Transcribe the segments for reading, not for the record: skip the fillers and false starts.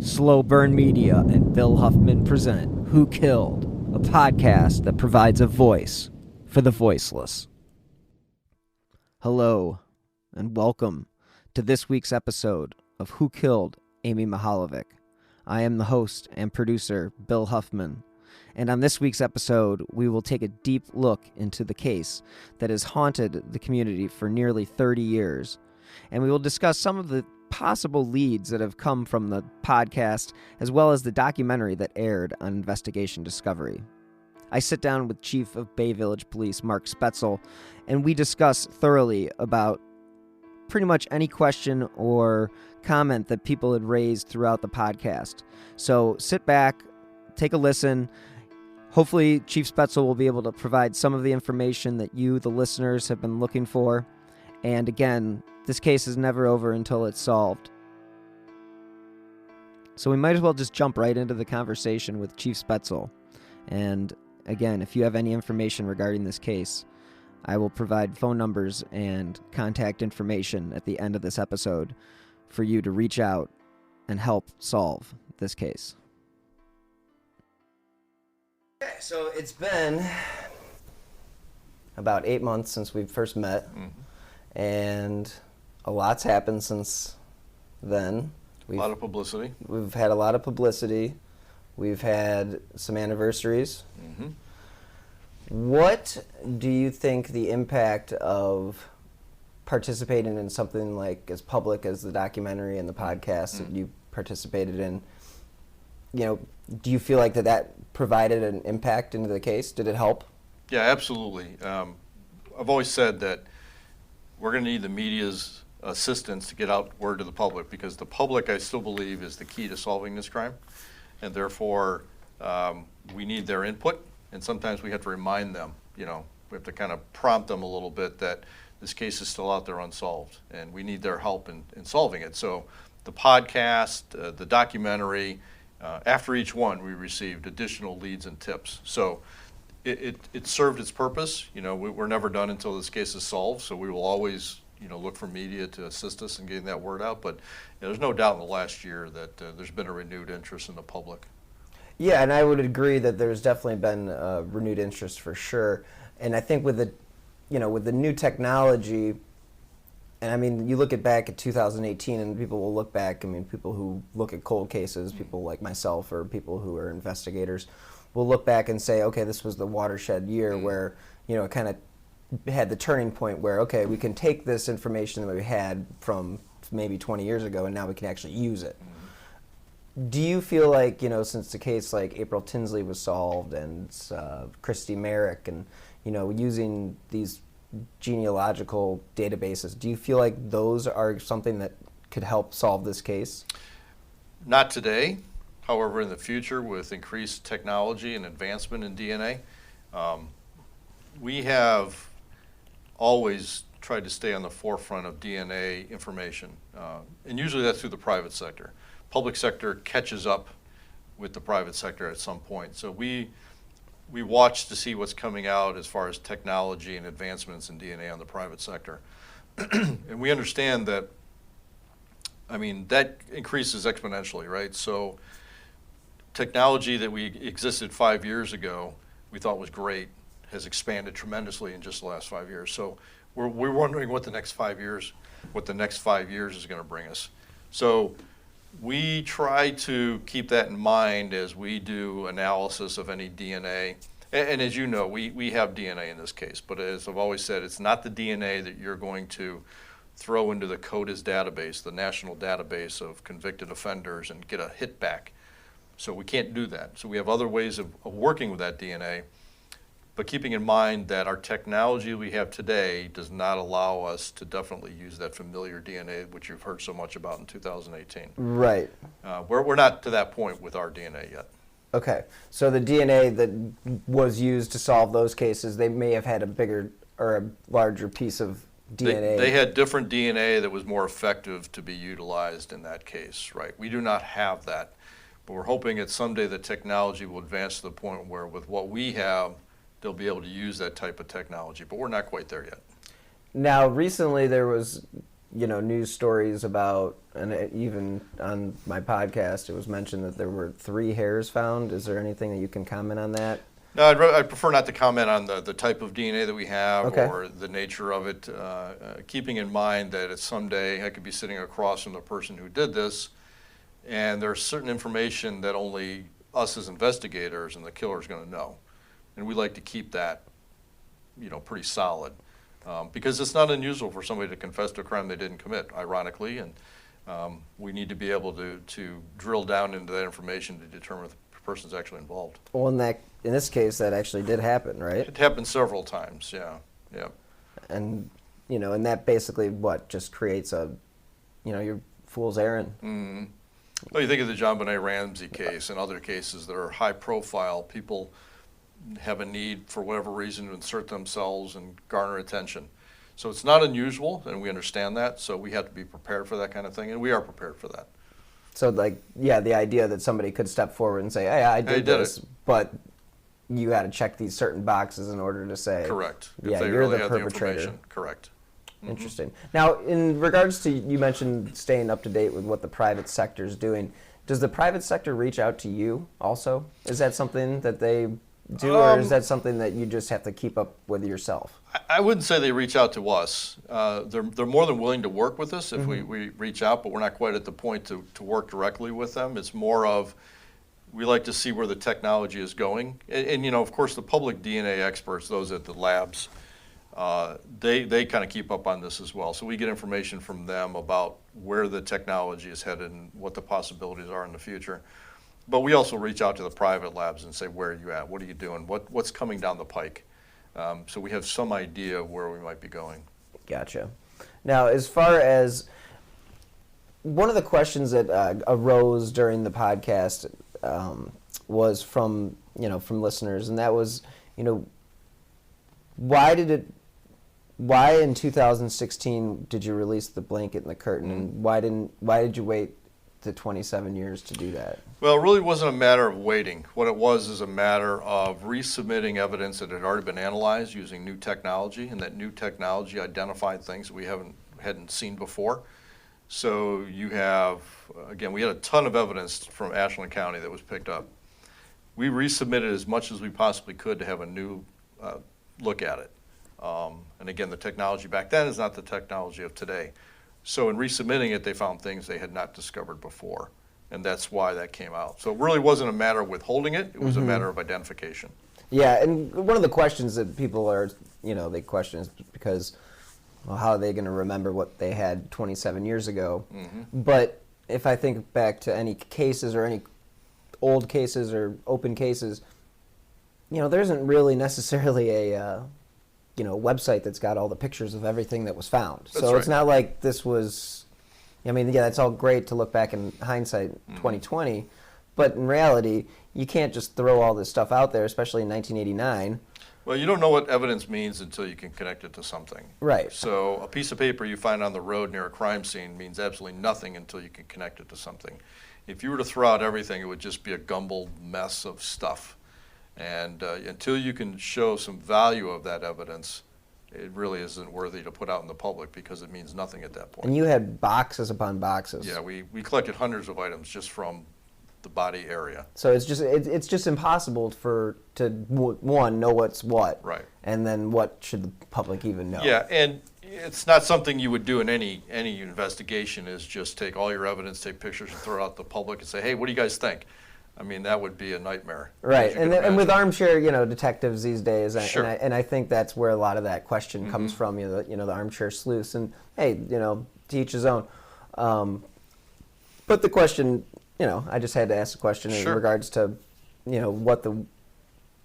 Slow Burn Media and Bill Huffman present Who Killed, a podcast that provides a voice for the voiceless. Hello, and welcome to this week's episode of Who Killed Amy Mihaljevic. I am the host and producer, Bill Huffman, and on this week's episode, we will take a deep look into the case that has haunted the community for nearly 30 years, and we will discuss some of the possible leads that have come from the podcast, as well as the documentary that aired on Investigation Discovery. I sit down with Chief of Bay Village Police, Mark Spaetzel, and we discuss thoroughly about pretty much any question or comment that people had raised throughout the podcast. So sit back, take a listen. Hopefully, Chief Spaetzel will be able to provide some of the information that you, the listeners, have been looking for. And again, this case is never over until it's solved. So we might as well just jump right into the conversation with Chief Spaetzel. And again, if you have any information regarding this case, I will provide phone numbers and contact information at the end of this episode for you to reach out and help solve this case. Okay, so it's been about 8 months since we first met, and a lot's happened since then. A lot of publicity. We've had a lot of publicity. We've had some anniversaries. Mm-hmm. What do you think the impact of participating in something like as public as the documentary and the podcast that you participated in, do you feel like that provided an impact into the case? Did it help? Yeah, absolutely. I've always said that we're going to need the media's assistance to get out word to the public, because the public, I still believe, is the key to solving this crime, and therefore we need their input, and sometimes we have to remind them, we have to kind of prompt them a little bit that this case is still out there unsolved, and we need their help in solving it. So the podcast, the documentary, after each one we received additional leads and tips. So it served its purpose. We're never done until this case is solved, so we will always look for media to assist us in getting that word out. But there's no doubt in the last year that there's been a renewed interest in the public. Yeah, and I would agree that there's definitely been renewed interest for sure. And I think with the new technology, and I mean, you look back at 2018, and people will look back. I mean, people who look at cold cases, people like myself, or people who are investigators, will look back and say, okay, this was the watershed year where it kind of had the turning point where, okay, we can take this information that we had from maybe 20 years ago, and now we can actually use it. Do you feel like, since the case like April Tinsley was solved, and Christy Merrick, and using these genealogical databases, do you feel like those are something that could help solve this case? Not today. However, in the future, with increased technology and advancement in DNA, we have always tried to stay on the forefront of DNA information. And usually that's through the private sector. Public sector catches up with the private sector at some point. So we watch to see what's coming out as far as technology and advancements in DNA on the private sector. And we understand that, that increases exponentially, right? So technology that we existed 5 years ago, we thought was great, has expanded tremendously in just the last 5 years. So we're wondering what the next 5 years is going to bring us. So we try to keep that in mind as we do analysis of any DNA. And as you know, we have DNA in this case, but as I've always said, it's not the DNA that you're going to throw into the CODIS database, the national database of convicted offenders, and get a hit back. So we can't do that. So we have other ways of working with that DNA, but keeping in mind that our technology we have today does not allow us to definitely use that familiar DNA, which you've heard so much about in 2018. Right. We're not to that point with our DNA yet. Okay. So the DNA that was used to solve those cases, they may have had a bigger or a larger piece of DNA. They had different DNA that was more effective to be utilized in that case, right? We do not have that, but we're hoping that someday the technology will advance to the point where with what we have, they'll be able to use that type of technology, but we're not quite there yet. Now, recently there was news stories about, and even on my podcast, it was mentioned that there were 3 hairs found. Is there anything that you can comment on that? No, I'd prefer not to comment on the type of DNA that we have Okay. or the nature of it, keeping in mind that it's someday I could be sitting across from the person who did this, and there's certain information that only us as investigators and the killer is going to know. And we like to keep that, pretty solid. Because it's not unusual for somebody to confess to a crime they didn't commit, ironically, and we need to be able to drill down into that information to determine if the person's actually involved. Well, in this case, that actually did happen, right? It happened several times, yeah. And and that basically just creates your fool's errand. Mm-hmm. Well, you think of the John Benet Ramsey case and other cases that are high profile. People have a need for whatever reason to insert themselves and garner attention. So it's not unusual, and we understand that, so we have to be prepared for that kind of thing, and we are prepared for that. So, the idea that somebody could step forward and say, hey, I did this, but you got to check these certain boxes in order to say, correct. Yeah, if they you're really the have perpetrator. The information. Correct. Mm-hmm. Interesting. Now, in regards to, you mentioned staying up to date with what the private sector is doing. Does the private sector reach out to you also? Is that something that they do, or is that something that you just have to keep up with yourself? I wouldn't say they reach out to us. They're more than willing to work with us if Mm-hmm. we reach out, but we're not quite at the point to work directly with them. It's more of, we like to see where the technology is going. And of course, the public DNA experts, those at the labs, they kind of keep up on this as well. So we get information from them about where the technology is headed and what the possibilities are in the future. But we also reach out to the private labs and say, where are you at? What are you doing? What's coming down the pike? So we have some idea of where we might be going. Gotcha. Now, as far as one of the questions that arose during the podcast was from listeners, and that was, why in 2016 did you release the blanket and the curtain, and why did you wait the 27 years to do that? Well, it really wasn't a matter of waiting. What it was is a matter of resubmitting evidence that had already been analyzed using new technology, and that new technology identified things that we hadn't seen before. So you have, again, we had a ton of evidence from Ashland County that was picked up. We resubmitted as much as we possibly could to have a new look at it. And again, the technology back then is not the technology of today. So in resubmitting it, they found things they had not discovered before, and that's why that came out. So it really wasn't a matter of withholding it, it was a matter of identification. Yeah, and one of the questions that people are, they question is because, well, how are they going to remember what they had 27 years ago? Mm-hmm. But if I think back to any cases or any old cases or open cases, there isn't really necessarily a website that's got all the pictures of everything that was found. That's so right. It's not like this was, that's all great to look back in hindsight, 2020, but in reality, you can't just throw all this stuff out there, especially in 1989. Well, you don't know what evidence means until you can connect it to something. Right. So a piece of paper you find on the road near a crime scene means absolutely nothing until you can connect it to something. If you were to throw out everything, it would just be a gumbled mess of stuff. And until you can show some value of that evidence, it really isn't worthy to put out in the public because it means nothing at that point. And you had boxes upon boxes. Yeah, we collected hundreds of items just from the body area. So it's just impossible to one, know what's what. Right. And then what should the public even know? Yeah, and it's not something you would do in any investigation, is just take all your evidence, take pictures, and throw it out to the public and say, hey, what do you guys think? I mean, that would be a nightmare. Right, and with armchair, detectives these days, Sure. and I think that's where a lot of that question comes from. The armchair sleuths, and hey, to each his own. But the question, I just had to ask the question in regards to, what the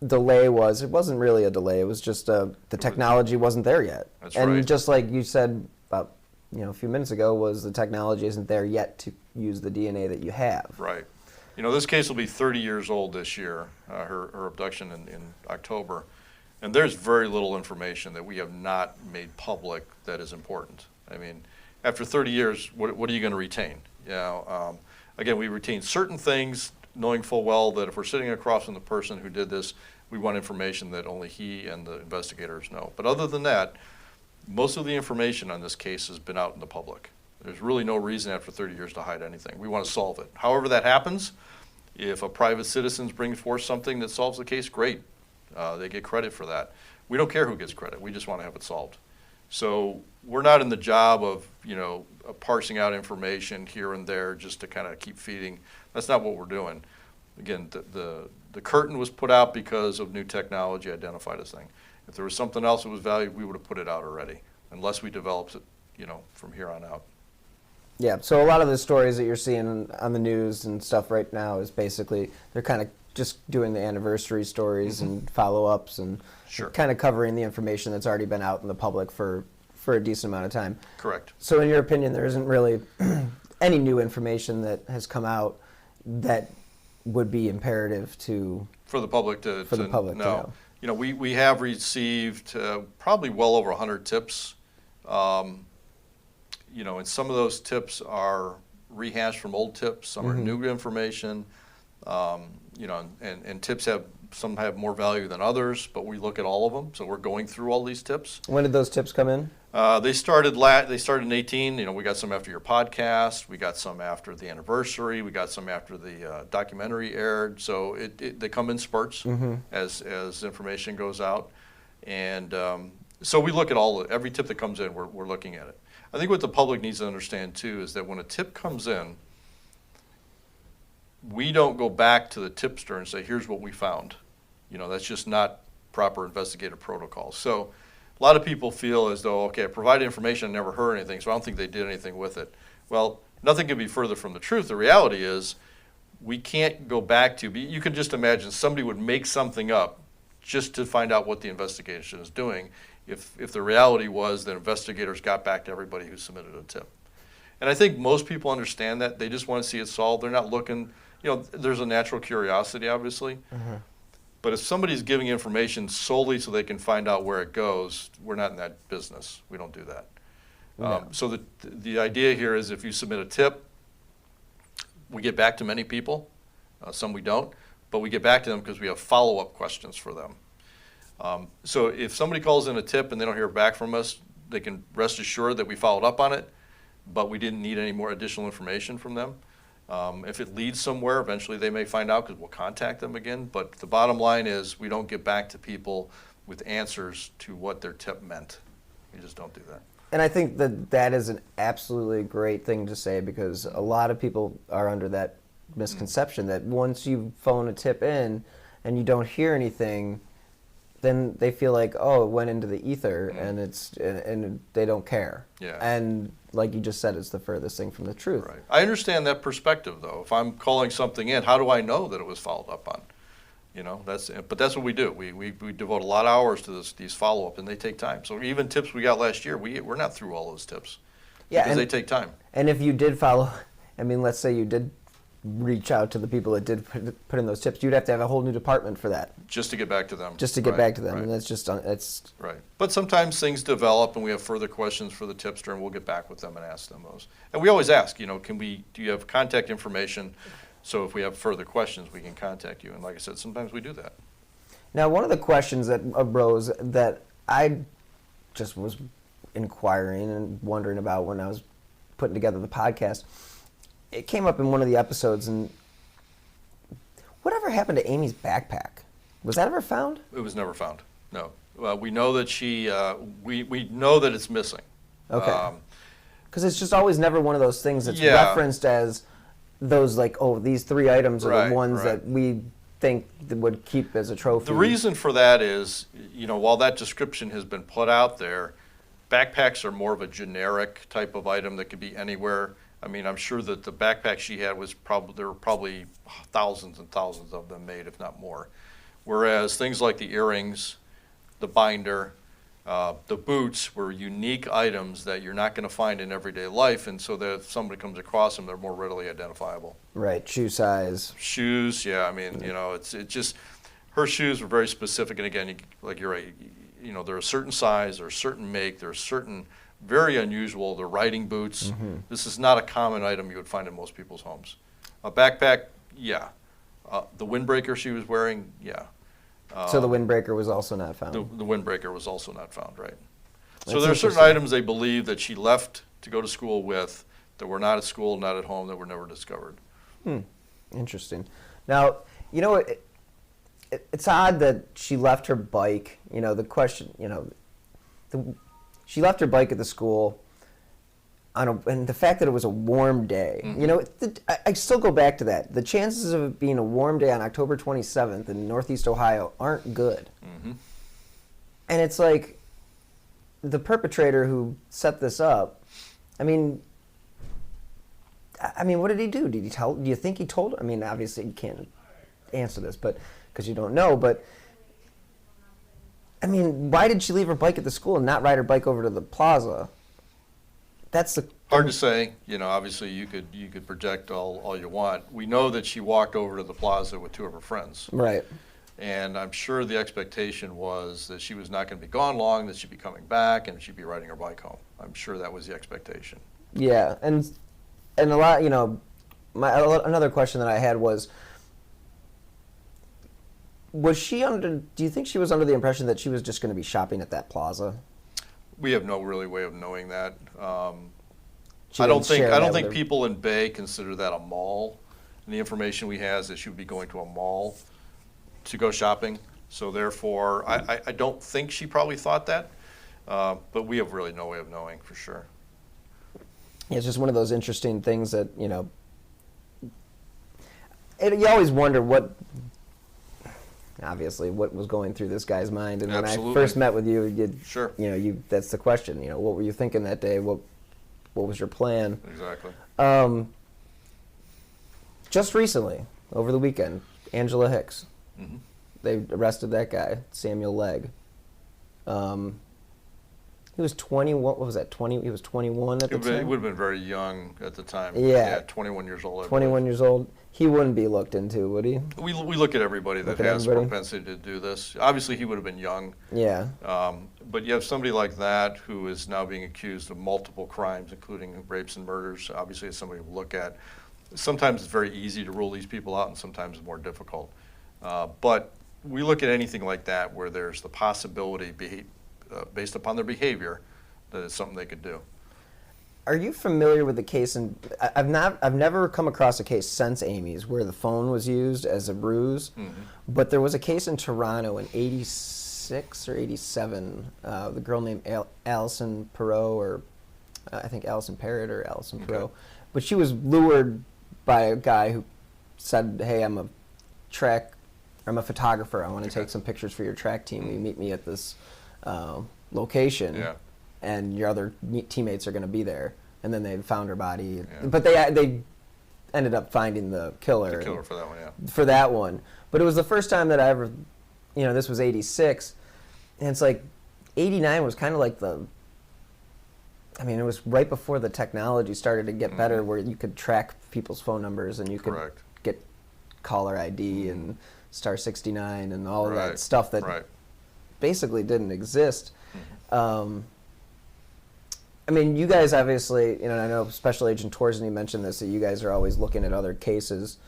delay was. It wasn't really a delay. It was just the technology wasn't there yet. That's and right. Just like you said about a few minutes ago, was the technology isn't there yet to use the DNA that you have. Right. This case will be 30 years old this year, her abduction in October, and there's very little information that we have not made public that is important. I mean, after 30 years, what are you going to retain? Again, we retain certain things, knowing full well that if we're sitting across from the person who did this, we want information that only he and the investigators know. But other than that, most of the information on this case has been out in the public. There's really no reason after 30 years to hide anything. We want to solve it. However that happens, if a private citizen brings forth something that solves the case, great. They get credit for that. We don't care who gets credit. We just want to have it solved. So we're not in the job of, parsing out information here and there just to kind of keep feeding. That's not what we're doing. Again, the curtain was put out because of new technology identified as thing. If there was something else that was valued, we would have put it out already, unless we developed it, from here on out. Yeah, so a lot of the stories that you're seeing on the news and stuff right now is basically, they're kind of just doing the anniversary stories and follow-ups and Sure. kind of covering the information that's already been out in the public for a decent amount of time. Correct. So in your opinion, there isn't really any new information that has come out that would be imperative for the public to know. We have received probably well over 100 tips. And some of those tips are rehashed from old tips. Some are new information. And tips some have more value than others, but we look at all of them. So we're going through all these tips. When did those tips come in? They started in 18. We got some after your podcast. We got some after the anniversary. We got some after the documentary aired. So they come in spurts as information goes out. And so we look at every tip that comes in. We're looking at it. I think what the public needs to understand too is that when a tip comes in, we don't go back to the tipster and say, here's what we found. That's just not proper investigative protocol. So a lot of people feel as though, okay, I provided information, I never heard anything, so I don't think they did anything with it. Well, nothing could be further from the truth. The reality is we can't go back to, you can just imagine somebody would make something up just to find out what the investigation is doing if the reality was that investigators got back to everybody who submitted a tip. And I think most people understand that. They just want to see it solved. They're not looking, there's a natural curiosity, obviously. But if somebody's giving information solely so they can find out where it goes, we're not in that business. We don't do that. No. So the idea here is if you submit a tip, we get back to many people. Some we don't. But we get back to them because we have follow-up questions for them. So if somebody calls in a tip and they don't hear back from us, they can rest assured that we followed up on it, but we didn't need any more additional information from them. If it leads somewhere, eventually they may find out because we'll contact them again. But the bottom line is we don't get back to people with answers to what their tip meant. We just don't do that. And I think that is an absolutely great thing to say because a lot of people are under that misconception that once you phone a tip in and you don't hear anything, then they feel like, oh, it went into the ether and they don't care. Yeah. And like you just said, it's the furthest thing from the truth. Right. I understand that perspective, though. If I'm calling something in, how do I know that it was followed up on? But that's what we do. We devote a lot of hours to these follow-up, and they take time. So even tips we got last year, we're not through all those tips because they take time. And if you did follow, let's say you did reach out to the people that did put in those tips, you'd have to have a whole new department for that. Just to get back to them. Right. And that's just, it's... Right. But sometimes things develop and we have further questions for the tipster and we'll get back with them and ask them those. And we always ask, do you have contact information so if we have further questions we can contact you? And like I said, sometimes we do that. Now, one of the questions that arose that I just was inquiring and wondering about when I was putting together the podcast, it came up in one of the episodes, and whatever happened to Amy's backpack? Was that ever found? It was never found. No. We know that we know that it's missing. Okay. Because it's just always never one of those things that's referenced as those these 3 items are the ones that we think that would keep as a trophy. The reason for that is, while that description has been put out there, backpacks are more of a generic type of item that could be anywhere. I'm sure that the backpack she had there were probably thousands and thousands of them made, if not more. Whereas things like the earrings, the binder, the boots were unique items that you're not going to find in everyday life, and so that if somebody comes across them, they're more readily identifiable. Right, shoe size. Shoes, yeah. It's just her shoes were very specific, and again, you're right. They're a certain size, they're a certain make, they're certain. Very unusual. They're riding boots. This is not a common item you would find in most people's homes. A backpack, yeah. The windbreaker she was wearing, yeah. So the windbreaker was also not found? The windbreaker was also not found, right. So there are certain items they believe that she left to go to school with that were not at school, not at home, that were never discovered. Interesting. Now, it's odd that she left her bike. The question, she left her bike at the school and the fact that it was a warm day. I still go back to that. The chances of it being a warm day on October 27th in Northeast Ohio aren't good. And it's like the perpetrator who set this up, I mean, what did he do? Did he tell? Do you think he told? I mean, obviously you can't answer this, but because you don't know. But I mean, why did she leave her bike at the school and not ride her bike over to the plaza? That's the hard to say. Obviously you could project all you want. We know that she walked over to the plaza with two of her friends. Right. And I'm sure the expectation was that she was not going to be gone long, that she'd be coming back, and she'd be riding her bike home. I'm sure that was the expectation. Yeah, and a lot, another question that I had was she under? Do you think she was under the impression that she was just going to be shopping at that plaza? We have no really way of knowing that. I don't think people in Bay consider that a mall. And the information we have is that she would be going to a mall to go shopping. So therefore, I don't think she probably thought that. But we have really no way of knowing for sure. It's just one of those interesting things that, you always wonder what was going through this guy's mind. And Absolutely. When I first met with you, Sure. That's the question. What were you thinking that day? What was your plan? Exactly. Just recently, over the weekend, Angela Hicks. Mm-hmm. They arrested that guy, Samuel Legg. He was 21. What was that? 20. He was 21 at the time. He would have been very young at the time. Yeah, 21 years old. 21 years old. He wouldn't be looked into, would he? We look at everybody that has propensity to do this. Obviously, he would have been young. Yeah. But you have somebody like that who is now being accused of multiple crimes, including rapes and murders. Obviously, it's somebody we look at. Sometimes it's very easy to rule these people out, and sometimes it's more difficult. But we look at anything like that where there's the possibility, based upon their behavior, that it's something they could do. Are you familiar with the case? And I've never come across a case since Amy's where the phone was used as a ruse. Mm-hmm. But there was a case in Toronto in '86 or '87. The girl named Allison Perot, or I think Allison Parrott or Allison Perot. Okay. But she was lured by a guy who said, "Hey, I'm a photographer. I want to take some pictures for your track team. Will you meet me at this location?" Yeah. And your other teammates are going to be there. And then they found her body. Yeah. But they ended up finding the killer. The killer for that one, yeah. For that one. But it was the first time that I ever, this was '86. And it's like, '89 was kind of like it was right before the technology started to get better, where you could track people's phone numbers and you could get caller ID and star 69 and all of that stuff that basically didn't exist. You guys obviously, I know Special Agent Torsney mentioned this, that you guys are always looking at other cases,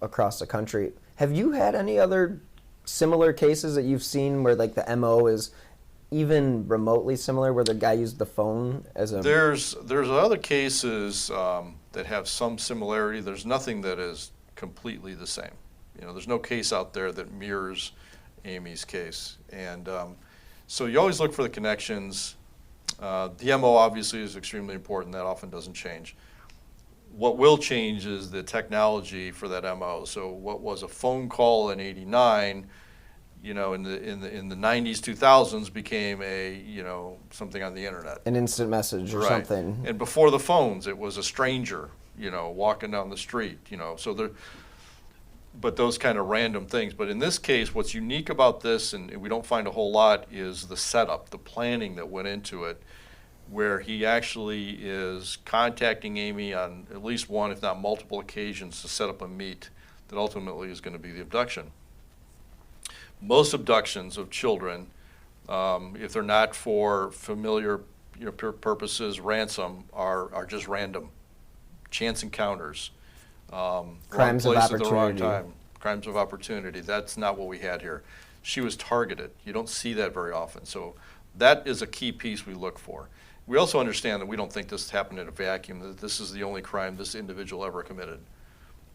across the country. Have you had any other similar cases that you've seen where like the MO is even remotely similar, where the guy used the phone as a... There's other cases that have some similarity. There's nothing that is completely the same. There's no case out there that mirrors Amy's case. And so you always look for the connections. The MO obviously is extremely important. That often doesn't change. What will change is the technology for that MO. So what was a phone call in '89, in the '90s, 2000s became something on the internet. An instant message or something. And before the phones, it was a stranger, walking down the street, So there. But those kind of random things. But in this case, what's unique about this, and we don't find a whole lot, is the setup, the planning that went into it, where he actually is contacting Amy on at least one, if not multiple occasions, to set up a meet that ultimately is going to be the abduction. Most abductions of children, if they're not for familiar purposes, ransom, are just random, chance encounters. Crimes of opportunity. At the wrong time. Crimes of opportunity. That's not what we had here. She was targeted. You don't see that very often. So That is a key piece we look for. We also understand that we don't think this happened in a vacuum, that this is the only crime this individual ever committed.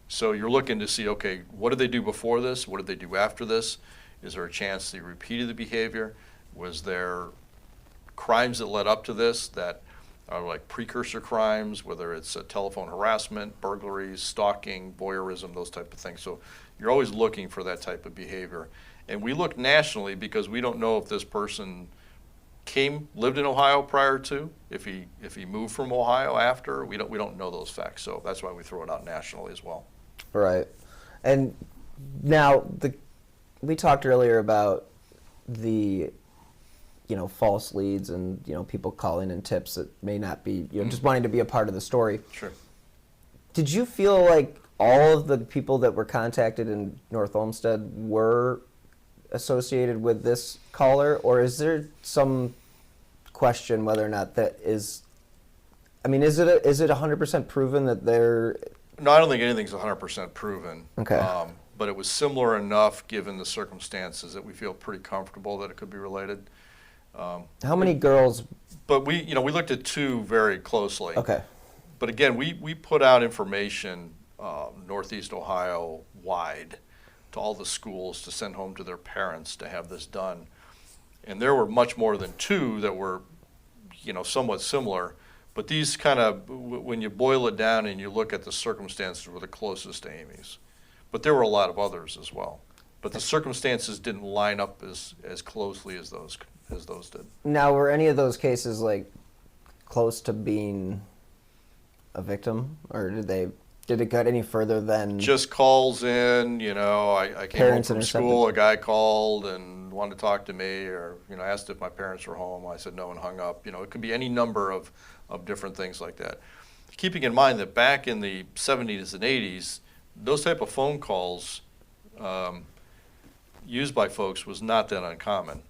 So you're looking to see, okay, what did they do before this? What did they do after this? Is there a chance they repeated the behavior? Was there crimes that led up to this that are like precursor crimes, whether it's telephone harassment, burglaries, stalking, voyeurism, those type of things. So you're always looking for that type of behavior. And we look nationally because we don't know if this person lived in Ohio prior to, if he moved from Ohio after. We don't know those facts. So that's why we throw it out nationally as well. Right. And now we talked earlier about the false leads and people calling in tips that may not be just wanting to be a part of the story. Sure. Did you feel like all of the people that were contacted in North Olmsted were associated with this caller, or is there some question whether or not that is? I mean, is it 100% proven that they're? No, I don't think anything's 100% proven. Okay. But it was similar enough, given the circumstances, that we feel pretty comfortable that it could be related. How many girls? But we looked at two very closely. Okay. But again, we put out information Northeast Ohio wide to all the schools to send home to their parents to have this done. And there were much more than two that were, somewhat similar. But these kind of, when you boil it down and you look at the circumstances, were the closest to Amy's. But there were a lot of others as well. But the circumstances didn't line up as closely as those did. Now, were any of those cases close to being a victim, or did it get any further than just calls in? I came home from school. A guy called and wanted to talk to me, or asked if my parents were home. I said no and hung up. It could be any number of different things like that. Keeping in mind that back in the 70s and 80s, those type of phone calls used by folks was not that uncommon.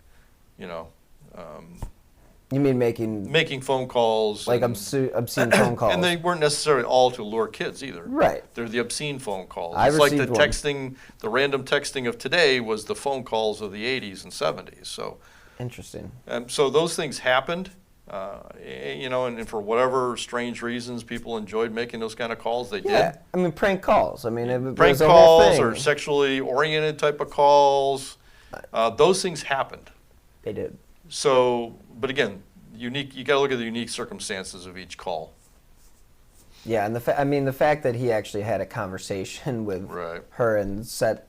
You mean making phone calls, like obscene phone calls, and they weren't necessarily all to lure kids either. Right. They're the obscene phone calls. I it's like the received one. texting, the random texting of today was the phone calls of the 80s and 70s. So interesting. So those things happened, and for whatever strange reasons, people enjoyed making those kind of calls. They Yeah, did. I mean prank calls. I mean it Prank was a whole calls thing. or sexually oriented type of calls. Those things happened. They did. So, but again, unique. You got to look at the unique circumstances of each call. Yeah, and the fact that he actually had a conversation with Right. her and set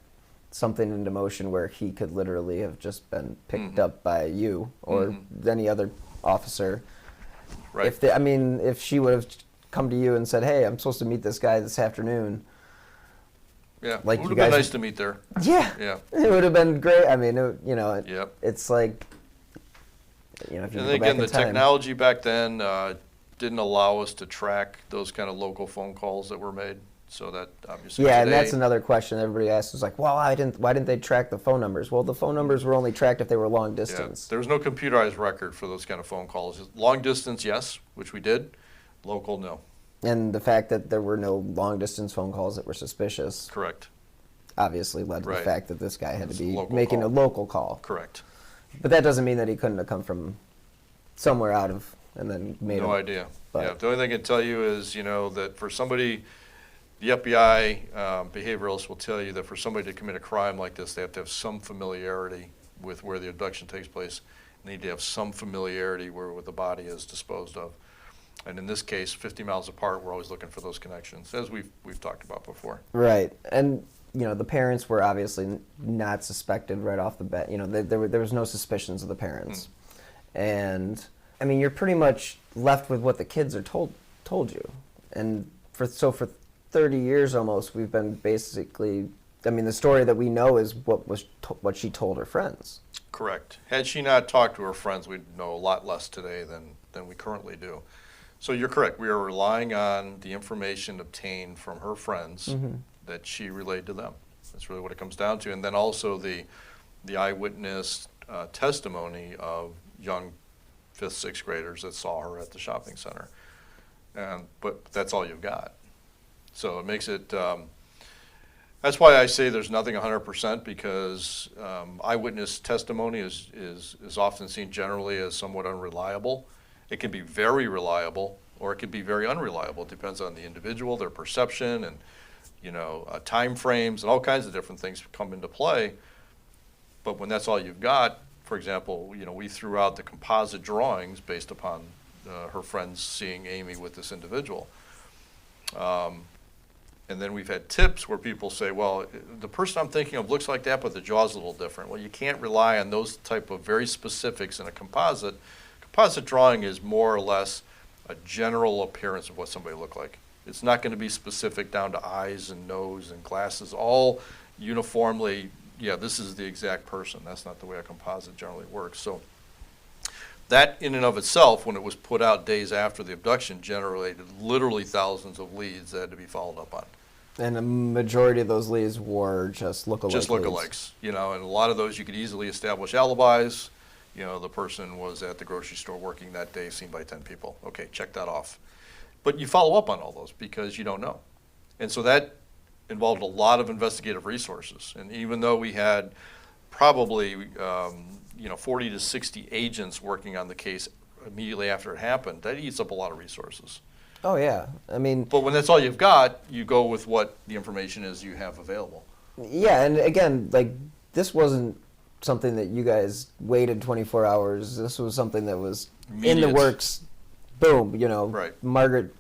something into motion where he could literally have just been picked up by you or any other officer. Right. If she would have come to you and said, "Hey, I'm supposed to meet this guy this afternoon." Yeah, Like it you would have been guys- nice to meet there. Yeah. Yeah. It would have been great. I mean, Yep. it's like, if you And go then back again, in the time. technology back then didn't allow us to track those kind of local phone calls that were made. So that obviously Yeah, and today, that's another question everybody asks is like, well, why didn't they track the phone numbers? Well, the phone numbers were only tracked if they were long yeah, distance. there was no computerized record for those kind of phone calls. Long distance, yes, which we did. Local, no. And the fact that there were no long distance phone calls that were suspicious Correct. obviously led to the Right. fact that this guy had to It's a be local making call. a local call. Correct. But that doesn't mean that he couldn't have come from somewhere out of and then made No a, idea. but- Yeah, the only thing I can tell you is, that for somebody, the FBI behavioralists will tell you that for somebody to commit a crime like this, they have to have some familiarity with where the abduction takes place. They need to have some familiarity where the body is disposed of. And in this case, 50 miles apart, we're always looking for those connections, as we've talked about before. Right. And the parents were obviously not suspected right off the bat. There was no suspicions of the parents. And I mean, you're pretty much left with what the kids are told you. And for 30 years almost, we've been basically, the story that we know is what she told her friends. Correct. Had she not talked to her friends, we'd know a lot less today than we currently do. So you're correct. We are relying on the information obtained from her friends that she relayed to them. That's really what it comes down to. And then also the eyewitness testimony of young 5th, 6th graders that saw her at the shopping center. But that's all you've got. So it makes it, That's why I say there's nothing 100% because eyewitness testimony is often seen generally as somewhat unreliable. It can be very reliable or it can be very unreliable. It depends on the individual, their perception, and time frames and all kinds of different things come into play. But when that's all you've got, for example, we threw out the composite drawings based upon her friends seeing Amy with this individual. And then we've had tips where people say, well, the person I'm thinking of looks like that, but the jaw's a little different. Well, you can't rely on those type of very specifics in a composite. Composite drawing is more or less a general appearance of what somebody looked like. It's not going to be specific down to eyes and nose and glasses, all uniformly, yeah, this is the exact person. That's not the way a composite generally works. So that in and of itself, when it was put out days after the abduction, generated literally thousands of leads that had to be followed up on. And the majority of those leads were just lookalikes. Just lookalikes, and a lot of those you could easily establish alibis. The person was at the grocery store working that day, seen by 10 people. Okay, check that off. But you follow up on all those because you don't know. And so that involved a lot of investigative resources. And even though we had probably 40 to 60 agents working on the case immediately after it happened, that eats up a lot of resources. Oh, yeah. I mean, but when that's all you've got, you go with what the information is you have available. Yeah, and again, this wasn't something that you guys waited 24 hours. This was something that was Immediate. In the works. Boom, Right. Margaret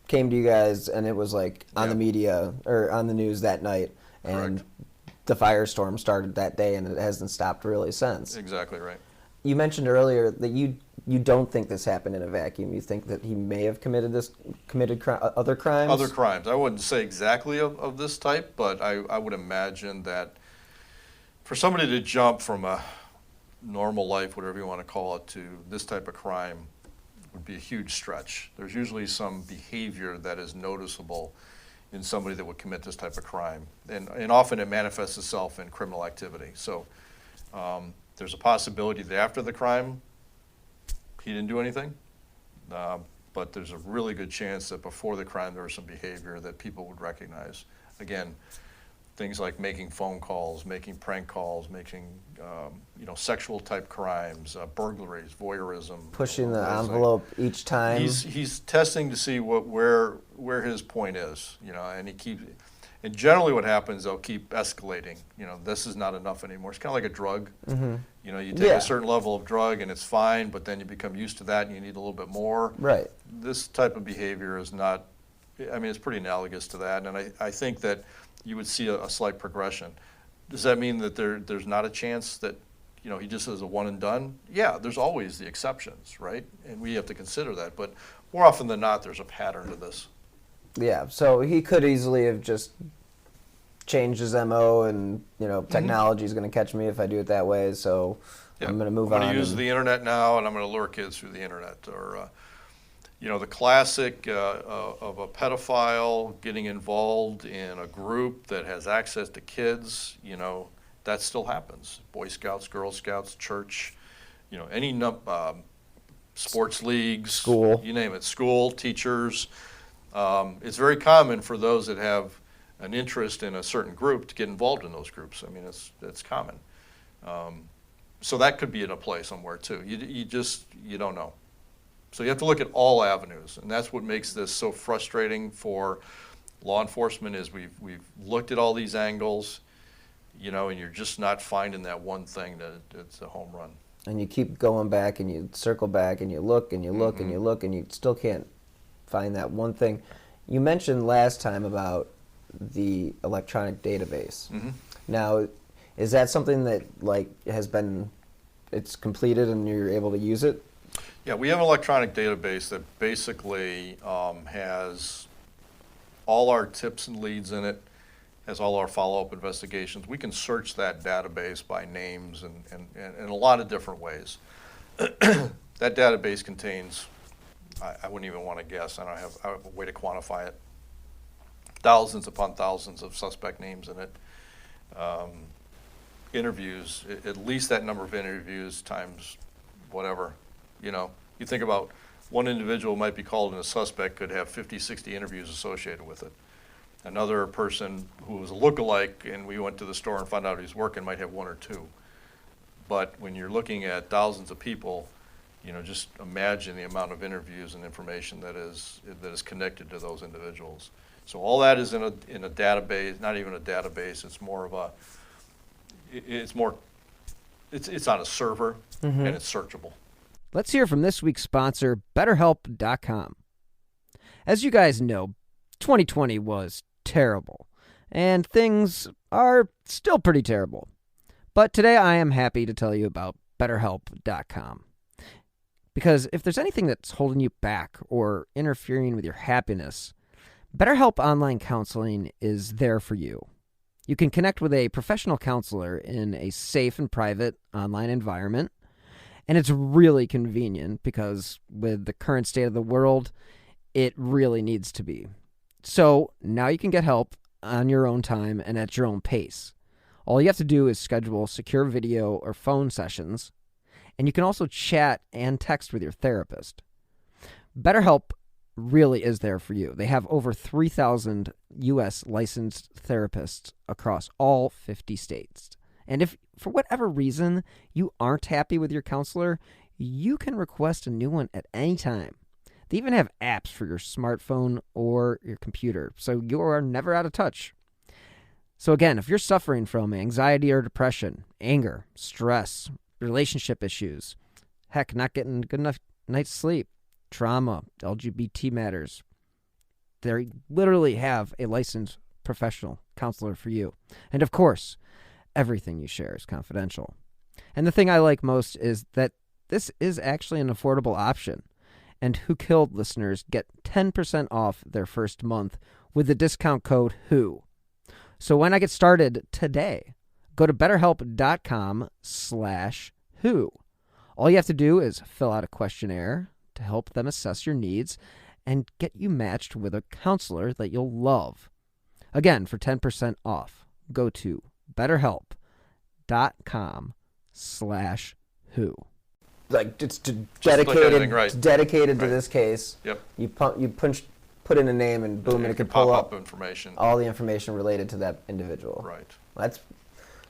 came to you guys, and it was on the Yeah. media or on the news that night, and Correct. the firestorm started that day, and it hasn't stopped really since. Exactly right. You mentioned earlier that you don't think this happened in a vacuum. You think that he may have committed other crimes? Other crimes. I wouldn't say exactly of this type, but I would imagine that for somebody to jump from a normal life, whatever you want to call it, to this type of crime would be a huge stretch. There's usually some behavior that is noticeable in somebody that would commit this type of crime. And often it manifests itself in criminal activity. So there's a possibility that after the crime, he didn't do anything. But there's a really good chance that before the crime there was some behavior that people would recognize. Again, things like making phone calls, making prank calls, making sexual type crimes, burglaries, voyeurism. Pushing the envelope each time. He's testing to see where his point is, and he keeps. And generally, what happens, they'll keep escalating. This is not enough anymore. It's kind of like a drug. Mm-hmm. You take a certain level of drug and it's fine, but then you become used to that and you need a little bit more. Right. This type of behavior is not. It's pretty analogous to that, and I think that you would see a slight progression. Does that mean that there's not a chance that he just is a one and done? Yeah, there's always the exceptions, right? And we have to consider that. But more often than not, there's a pattern to this. Yeah, so he could easily have just changed his MO and, technology is going to catch me if I do it that way, so I'm going to move on. I'm going to use the internet now, and I'm going to lure kids through the internet. Or, the classic of a pedophile getting involved in a group that has access to kids, that still happens. Boy Scouts, Girl Scouts, church, any sports leagues. School. You name it, school, teachers. It's very common for those that have an interest in a certain group to get involved in those groups. It's common. So that could be in a play somewhere too. You don't know. So you have to look at all avenues, and that's what makes this so frustrating for law enforcement. Is we've looked at all these angles, and you're just not finding that one thing that's a home run. And you keep going back, and you circle back, and you look, and you look, and you look, and you still can't find that one thing. You mentioned last time about the electronic database. Mm-hmm. Now, is that something that it's completed and you're able to use it? Yeah, we have an electronic database that basically has all our tips and leads in it, has all our follow-up investigations. We can search that database by names and in a lot of different ways. That database contains, I wouldn't even want to guess, I have a way to quantify it, thousands upon thousands of suspect names in it. Interviews, at least that number of interviews times whatever. You think about one individual might be called in a suspect could have 50, 60 interviews associated with it. Another person who was a lookalike, and we went to the store and found out he's working, might have one or two. But when you're looking at thousands of people, just imagine the amount of interviews and information that is connected to those individuals. So all that is in a database, not even a database. It's more of it's on a server, and it's searchable. Let's hear from this week's sponsor, BetterHelp.com. As you guys know, 2020 was terrible, and things are still pretty terrible. But today I am happy to tell you about BetterHelp.com. Because if there's anything that's holding you back or interfering with your happiness, BetterHelp Online Counseling is there for you. You can connect with a professional counselor in a safe and private online environment, and it's really convenient because with the current state of the world, it really needs to be. So now you can get help on your own time and at your own pace. All you have to do is schedule secure video or phone sessions, and you can also chat and text with your therapist. BetterHelp really is there for you. They have over 3,000 U.S. licensed therapists across all 50 states. And if, for whatever reason, you aren't happy with your counselor, you can request a new one at any time. They even have apps for your smartphone or your computer, so you are never out of touch. So again, if you're suffering from anxiety or depression, anger, stress, relationship issues, heck, not getting good enough night's sleep, trauma, LGBT matters, they literally have a licensed professional counselor for you. And of course, everything you share is confidential. And the thing I like most is that this is actually an affordable option. And Who Killed listeners get 10% off their first month with the discount code WHO. So when I get started today, go to betterhelp.com/who. All you have to do is fill out a questionnaire to help them assess your needs and get you matched with a counselor that you'll love. Again, for 10% off, go to betterhelp.com/who. Like it's dedicated to this case. Yep. You put in a name and boom, and it can pull pop up information. All the information related to that individual. Right.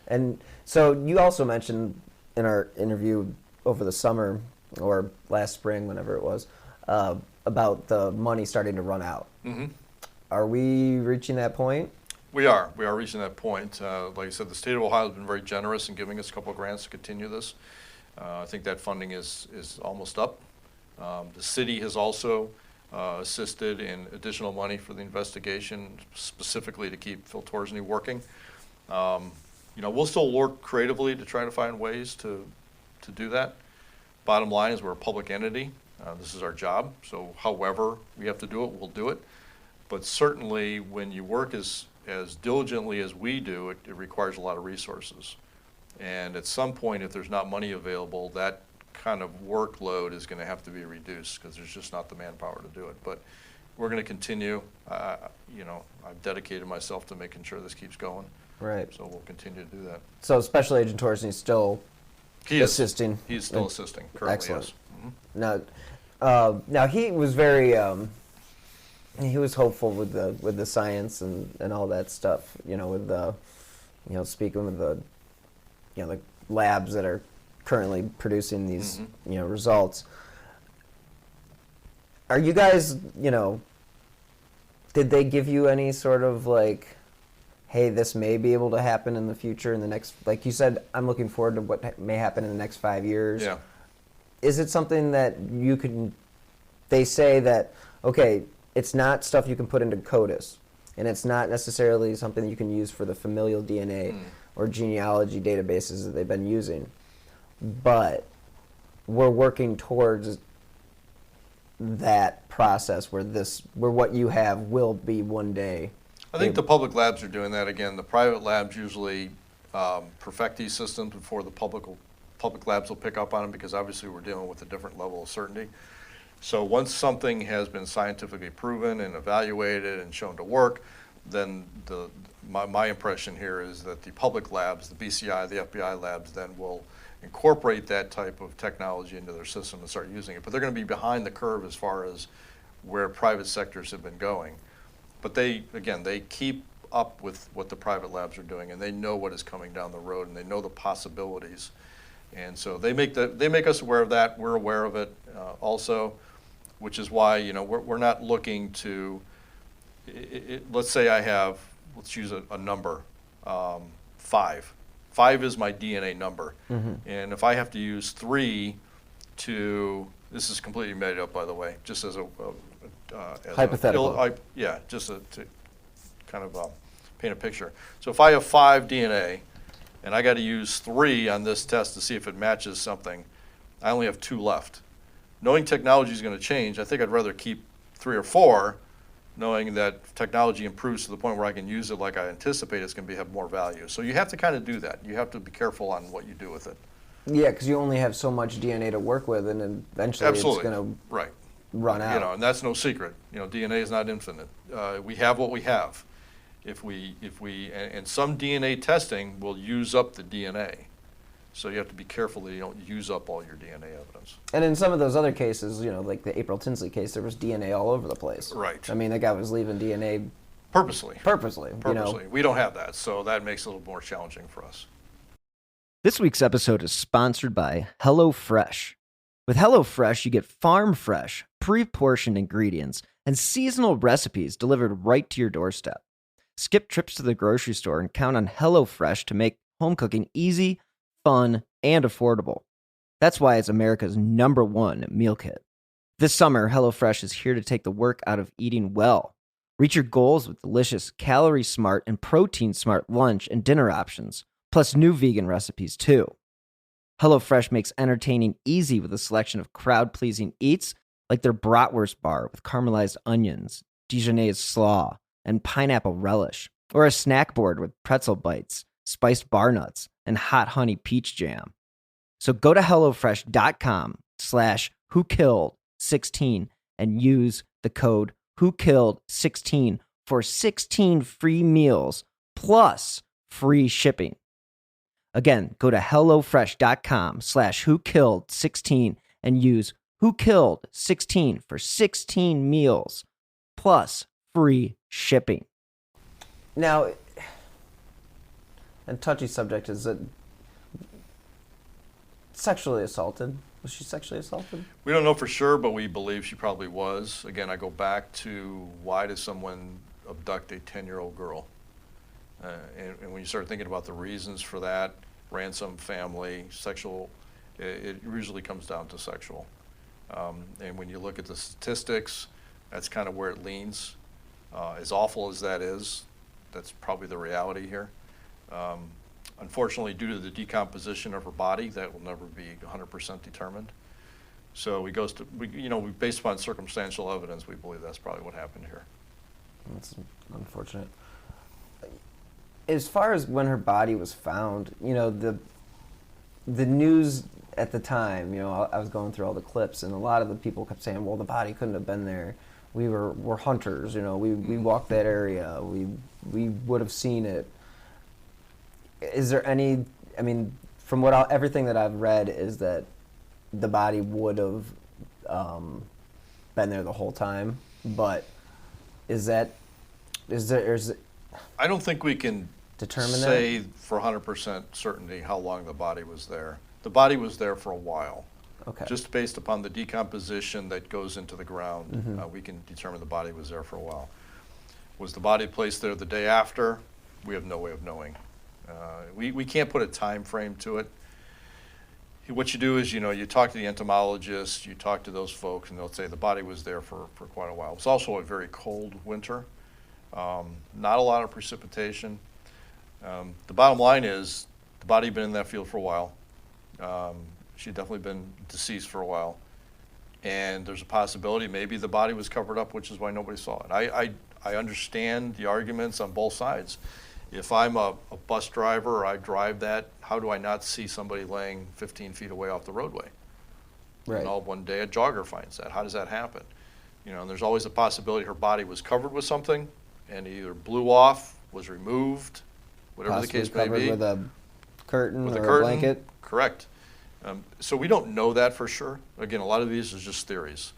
And so you also mentioned in our interview over the summer or last spring, whenever it was, about the money starting to run out. Mm-hmm. Are we reaching that point? We are reaching that point. Like I said, the state of Ohio has been very generous in giving us a couple of grants to continue this. I think that funding is almost up. The city has also assisted in additional money for the investigation, specifically to keep Phil Torsney working. We'll still work creatively to try to find ways to do that. Bottom line is we're a public entity. This is our job. So however we have to do it, we'll do it. But certainly when you work as diligently as we do, it requires a lot of resources. And at some point, if there's not money available, that kind of workload is going to have to be reduced because there's just not the manpower to do it. But we're going to continue. I've dedicated myself to making sure this keeps going. Right. So we'll continue to do that. So Special Agent Torsney is still assisting? He's still assisting, currently. Excellent. Yes. Mm-hmm. Now he was very he was hopeful with the science and all that stuff. With the speaking with the the labs that are currently producing these results. Are you guys did they give you any sort of like, hey, this may be able to happen in the future in the next, like you said, I'm looking forward to what may happen in the next 5 years. Yeah. Is it something that they say that, okay, it's not stuff you can put into CODIS, and it's not necessarily something you can use for the familial DNA or genealogy databases that they've been using, but we're working towards that process where what you have will be one day. I think the public labs are doing that again. The private labs usually perfect these systems before the public labs will pick up on them because obviously we're dealing with a different level of certainty. So once something has been scientifically proven and evaluated and shown to work, then my impression here is that the public labs, the BCI, the FBI labs, then will incorporate that type of technology into their system and start using it. But they're going to be behind the curve as far as where private sectors have been going. But they keep up with what the private labs are doing, and they know what is coming down the road, and they know the possibilities. And so they make us aware of that. We're aware of it also, which is why, you know, we're not looking to, let's say let's use a number, 5. 5 is my DNA number. And if I have to use 3 this is completely made up, by the way, just as hypothetical. Just to kind of paint a picture. So if I have 5 DNA and I got to use 3 on this test to see if it matches something, I only have 2 left. Knowing technology is going to change, I think I'd rather keep 3 or 4, knowing that technology improves to the point where I can use it like I anticipate it's going to have more value. So you have to kind of do that. You have to be careful on what you do with it. Yeah, because you only have so much DNA to work with, and then eventually it's going to run out. You know, and that's no secret. You know, DNA is not infinite. We have what we have. And some DNA testing will use up the DNA. So you have to be careful that you don't use up all your DNA evidence. And in some of those other cases, you know, like the April Tinsley case, there was DNA all over the place. Right. I mean, that guy was leaving DNA purposely. You know. We don't have that, so that makes it a little more challenging for us. This week's episode is sponsored by HelloFresh. With HelloFresh, you get farm-fresh, pre-portioned ingredients and seasonal recipes delivered right to your doorstep. Skip trips to the grocery store and count on HelloFresh to make home cooking easy, fun, and affordable. That's why it's America's #1 meal kit. This summer, HelloFresh is here to take the work out of eating well. Reach your goals with delicious, calorie-smart and protein-smart lunch and dinner options, plus new vegan recipes too. HelloFresh makes entertaining easy with a selection of crowd-pleasing eats like their bratwurst bar with caramelized onions, Dijonnaise slaw, and pineapple relish, or a snack board with pretzel bites, spiced bar nuts, and hot honey peach jam. So go to HelloFresh.com/WhoKilled16 and use the code WhoKilled16 for 16 free meals plus free shipping. Again, go to HelloFresh.com/WhoKilled16 and use WhoKilled16 for 16 meals plus free shipping. Now, a touchy subject is that sexually assaulted. Was she sexually assaulted? We don't know for sure, but we believe she probably was. Again, I go back to why does someone abduct a 10-year-old girl? And when you start thinking about the reasons for that, ransom, family, sexual, it usually comes down to sexual. And when you look at the statistics, that's kind of where it leans. As awful as that is, that's probably the reality here. Unfortunately, due to the decomposition of her body, that will never be 100% determined. So based upon circumstantial evidence, we believe that's probably what happened here. That's unfortunate. As far as when her body was found, you know, the news at the time, you know, I was going through all the clips, and a lot of the people kept saying, well, the body couldn't have been there. We're hunters, you know, we walked that area, we would have seen it. Is there any, I mean, from everything that I've read is that the body would have been there the whole time, but I don't think we can say for 100% certainty how long the body was there. The body was there for a while. Okay. Just based upon the decomposition that goes into the ground, we can determine the body was there for a while. Was the body placed there the day after? We have no way of knowing. We can't put a time frame to it. What you do is, you know, you talk to the entomologists, you talk to those folks, and they'll say the body was there for quite a while. It was also a very cold winter, not a lot of precipitation. The bottom line is the body had been in that field for a while. She'd definitely been deceased for a while. And there's a possibility maybe the body was covered up, which is why nobody saw it. I understand the arguments on both sides. If I'm a bus driver or I drive that, how do I not see somebody laying 15 feet away off the roadway? Right. And all one day a jogger finds that. How does that happen? You know, and there's always a possibility her body was covered with something and either blew off, was removed, whatever possibly the case may be. With a curtain with or a curtain, a blanket? Correct. So we don't know that for sure. Again, a lot of these is just theories.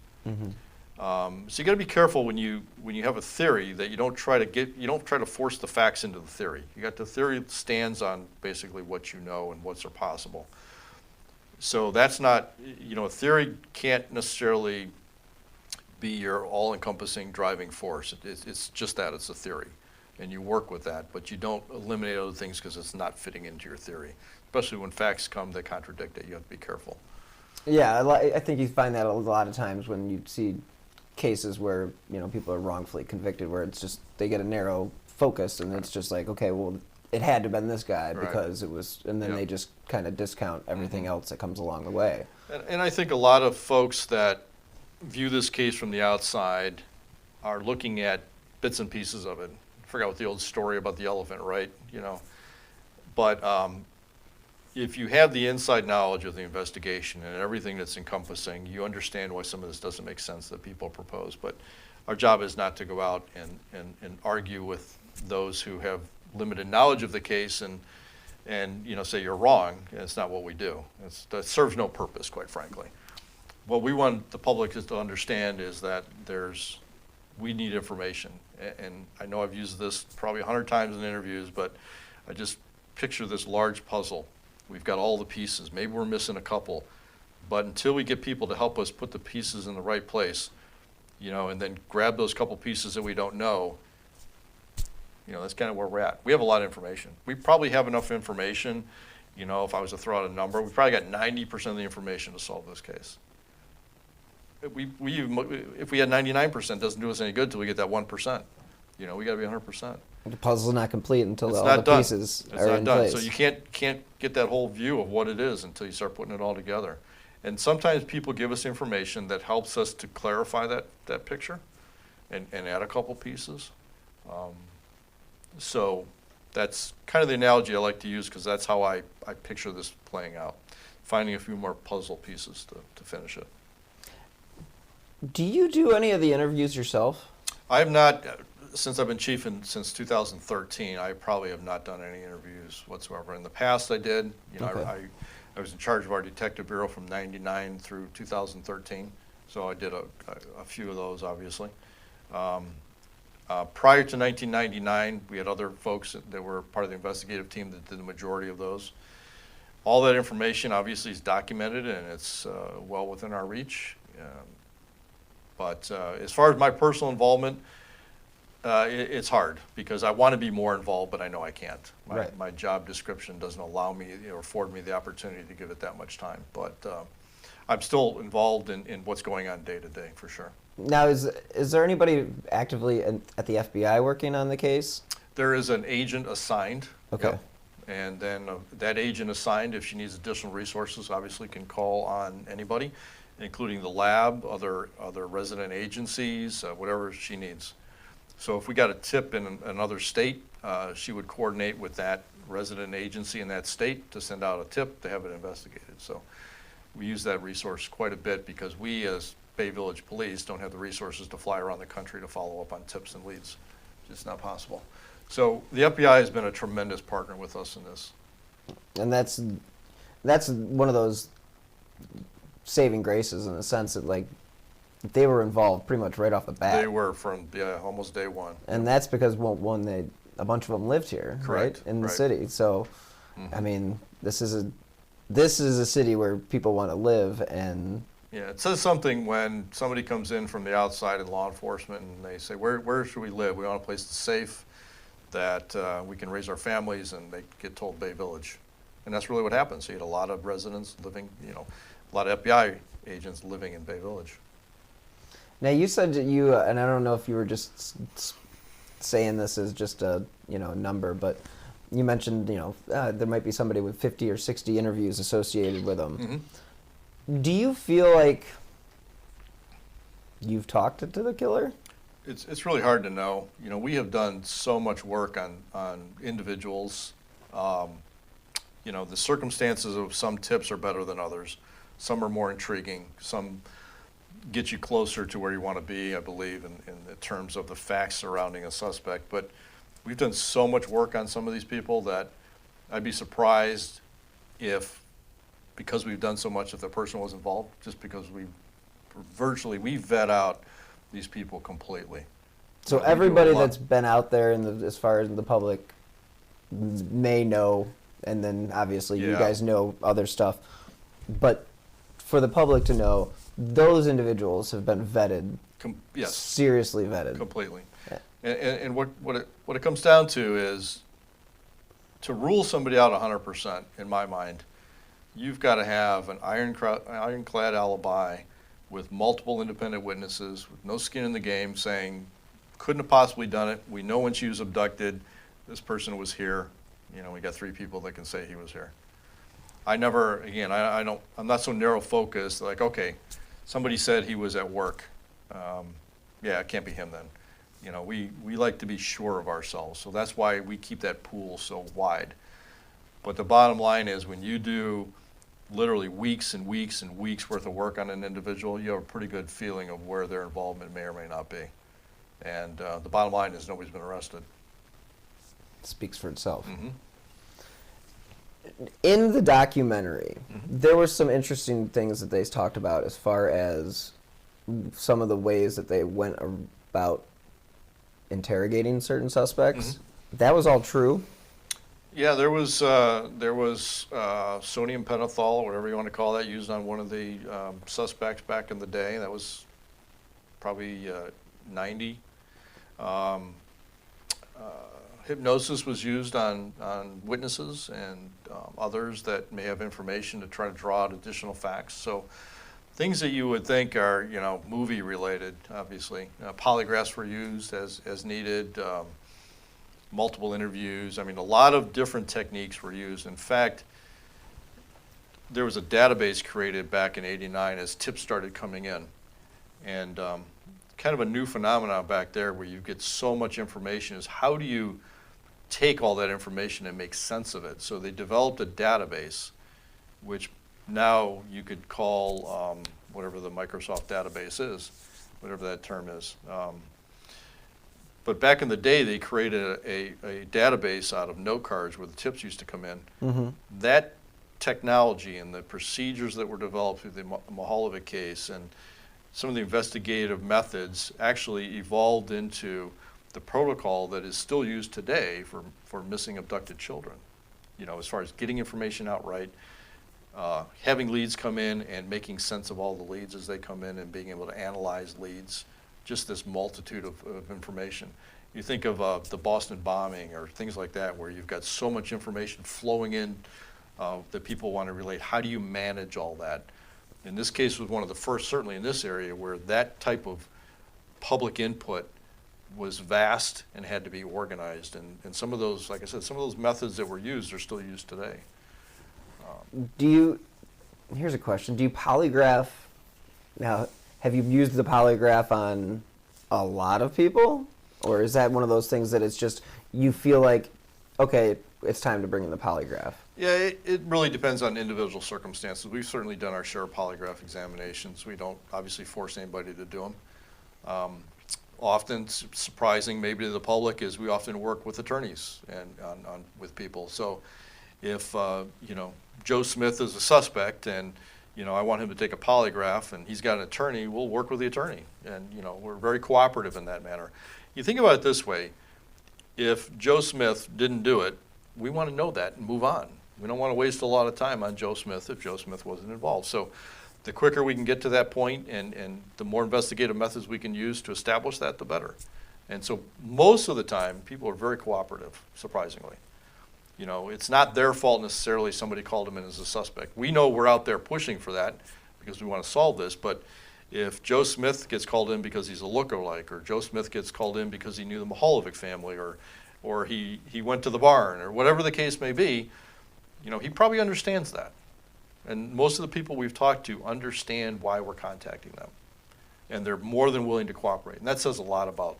So you got to be careful when you have a theory that you don't try to force the facts into the theory. You got the theory that stands on basically what you know and what's possible. So that's not, a theory can't necessarily be your all-encompassing driving force. It's just that, it's a theory. And you work with that, but you don't eliminate other things because it's not fitting into your theory. Especially when facts come that contradict it, you have to be careful. Yeah, I think you find that a lot of times when you see cases where, people are wrongfully convicted, where it's just, they get a narrow focus, and it's just like, okay, well, it had to have been this guy because it was, and then they just kind of discount everything else that comes along the way. And I think a lot of folks that view this case from the outside are looking at bits and pieces of it. I forgot what the old story about the elephant, right? But if you have the inside knowledge of the investigation and everything that's encompassing, you understand why some of this doesn't make sense that people propose. But our job is not to go out and argue with those who have limited knowledge of the case and say you're wrong. It's not what we do. That serves no purpose, quite frankly. What we want the public to understand is that we need information. And I know I've used this probably 100 times in interviews, but I just picture this large puzzle. We've got all the pieces. Maybe we're missing a couple. But until we get people to help us put the pieces in the right place, and then grab those couple pieces that we don't know, that's kind of where we're at. We have a lot of information. We probably have enough information, if I was to throw out a number, we probably got 90% of the information to solve this case. If we had 99%, it doesn't do us any good until we get that 1%. We got to be 100%. The puzzle's not complete until It's all not the done. pieces It's are not in done. place. So you can't get that whole view of what it is until you start putting it all together. And sometimes people give us information that helps us to clarify that picture and add a couple pieces. So that's kind of the analogy I like to use because that's how I picture this playing out, finding a few more puzzle pieces to finish it. Do you do any of the interviews yourself? I have not, since I've been chief since 2013, I probably have not done any interviews whatsoever. In the past I did. Okay. I was in charge of our detective bureau from 99 through 2013, so I did a few of those, obviously. Prior to 1999, we had other folks that were part of the investigative team that did the majority of those. All that information obviously is documented and it's well within our reach. But as far as my personal involvement, it's hard because I want to be more involved, but I know I can't. My job description doesn't allow me or afford me the opportunity to give it that much time. But I'm still involved in what's going on day to day, for sure. Now, is there anybody actively at the FBI working on the case? There is an agent assigned. Okay. Yep. And then that agent assigned, if she needs additional resources, obviously can call on anybody, including the lab, other resident agencies, whatever she needs. So if we got a tip in another state, she would coordinate with that resident agency in that state to send out a tip to have it investigated. So we use that resource quite a bit because we as Bay Village Police don't have the resources to fly around the country to follow up on tips and leads. It's just not possible. So the FBI has been a tremendous partner with us in this. And that's one of those saving graces in the sense that, like, they were involved pretty much right off the bat. They were from almost day one. And that's because a bunch of them lived here, Correct. right, in the city. So, I mean, this is a city where people want to live, and yeah, it says something when somebody comes in from the outside in law enforcement and they say, where should we live? We want a place that's safe, that we can raise our families, and they get told Bay Village. And that's really what happens. So you had a lot of residents living, a lot of FBI agents living in Bay Village. Now, you said that and I don't know if you were just saying this as just a number, but you mentioned there might be somebody with 50 or 60 interviews associated with them. Mm-hmm. Do you feel like you've talked to the killer? It's really hard to know. We have done so much work on individuals. The circumstances of some tips are better than others. Some are more intriguing. Some get you closer to where you want to be, I believe, in the terms of the facts surrounding a suspect. But we've done so much work on some of these people that I'd be surprised if, because we've done so much, if the person was involved, just because we vet out these people completely. So We do a everybody lot. that's been out there as far as the public may know, and then obviously you Yeah. guys know other stuff, but for the public to know, those individuals have been vetted, Yes, seriously vetted. completely. Yeah. And what it comes down to is, to rule somebody out 100%, in my mind, you've got to have an ironclad alibi with multiple independent witnesses, with no skin in the game, saying, couldn't have possibly done it. We know when she was abducted, this person was here. We got 3 people that can say he was here. I never, again, I'm not so narrow focused, like, okay, somebody said he was at work. Yeah, it can't be him then. We like to be sure of ourselves, so that's why we keep that pool so wide. But the bottom line is, when you do literally weeks and weeks and weeks worth of work on an individual, you have a pretty good feeling of where their involvement may or may not be. And the bottom line is, nobody's been arrested. It speaks for itself. Mm-hmm. In the documentary, there were some interesting things that they talked about as far as some of the ways that they went about interrogating certain suspects. That was all true? Yeah, there was sodium pentothal, whatever you want to call that, used on one of the suspects back in the day. That was probably 90. Hypnosis was used on witnesses and others that may have information to try to draw out additional facts. So things that you would think are, movie related, obviously. Polygraphs were used as needed, multiple interviews. I mean, a lot of different techniques were used. In fact, there was a database created back in '89 as tips started coming in. And kind of a new phenomenon back there, where you get so much information, is how do you take all that information and make sense of it? So they developed a database, which now you could call whatever the Microsoft database is, whatever that term is. But back in the day, they created a database out of note cards where the tips used to come in. That technology and the procedures that were developed through the Mihaljevic case and some of the investigative methods actually evolved into the protocol that is still used today for missing abducted children. As far as getting information out right, having leads come in and making sense of all the leads as they come in, and being able to analyze leads, just this multitude of information. You think of the Boston bombing or things like that, where you've got so much information flowing in that people want to relate. How do you manage all that? In this case, was one of the first, certainly in this area, where that type of public input was vast and had to be organized. And some of those, like I said, some of those methods that were used are still used today. Here's a question. Do you polygraph? Now, have you used the polygraph on a lot of people? Or is that one of those things that it's just, you feel like, okay, it's time to bring in the polygraph? Yeah, it really depends on individual circumstances. We've certainly done our share of polygraph examinations. We don't obviously force anybody to do them. Often, surprising maybe to the public, is we often work with attorneys and with people. So if Joe Smith is a suspect and I want him to take a polygraph and he's got an attorney, we'll work with the attorney, and we're very cooperative in that manner. You think about it this way: if Joe Smith didn't do it, we want to know that and move on. We don't want to waste a lot of time on Joe Smith if Joe Smith wasn't involved. So the quicker we can get to that point, and the more investigative methods we can use to establish that, the better. And so most of the time, people are very cooperative, surprisingly. It's not their fault necessarily somebody called them in as a suspect. We know we're out there pushing for that because we want to solve this, but if Joe Smith gets called in because he's a lookalike, or Joe Smith gets called in because he knew the Mihaljevic family, or he went to the barn, or whatever the case may be, he probably understands that. And most of the people we've talked to understand why we're contacting them. And they're more than willing to cooperate. And that says a lot about